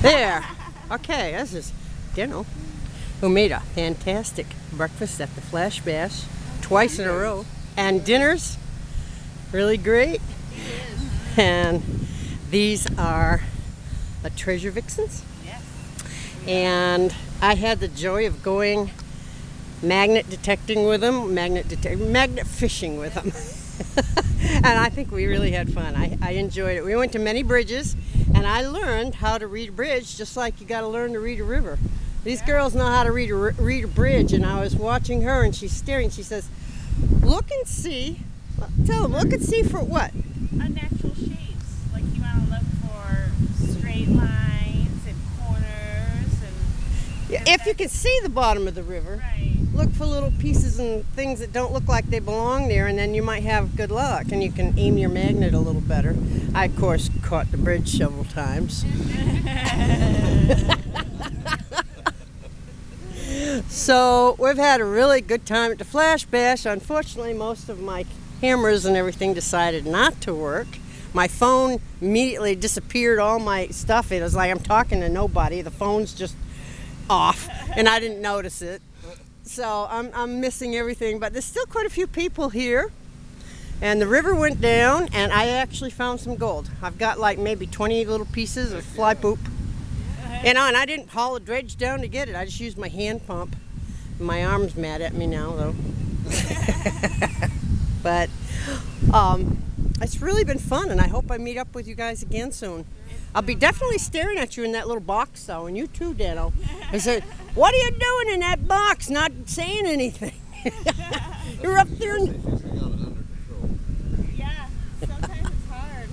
There. Okay, this is Dino, who made a fantastic breakfast at the Flash Bash twice in a row. And dinner's really great. And these are the treasure Vixens. Yes. And I had the joy of going magnet detecting with them, magnet fishing with them. And I think we really had fun. I enjoyed it. We went to many bridges, and I learned how to read a bridge just like you got to learn to read a river. These girls know how to read a bridge, and I was watching her, and she's staring. She says, look and see. Tell them, look and see for what? Unnatural shapes. Like you want to look for straight lines and corners. And if you can see the bottom of the river, right. Look for little pieces and things that don't look like they belong there, and then you might have good luck, and you can aim your magnet a little better. I, of course, caught the bridge several times. So we've had a really good time at the Flash Bash. Unfortunately, most of my cameras and everything decided not to work. My phone immediately disappeared, all my stuff. It was like I'm talking to nobody. The phone's just off, and I didn't notice it. So I'm missing everything, but there's still quite a few people here. And the river went down, and I actually found some gold. I've got like maybe 20 little pieces of fly poop. And I didn't haul a dredge down to get it. I just used my hand pump. My arm's mad at me now, though. But it's really been fun, and I hope I meet up with you guys again soon. I'll be definitely staring at you in that little box, though, and you too, Dano. I said, what are you doing in that box, not saying anything? You're up there. Yeah, sometimes it's hard.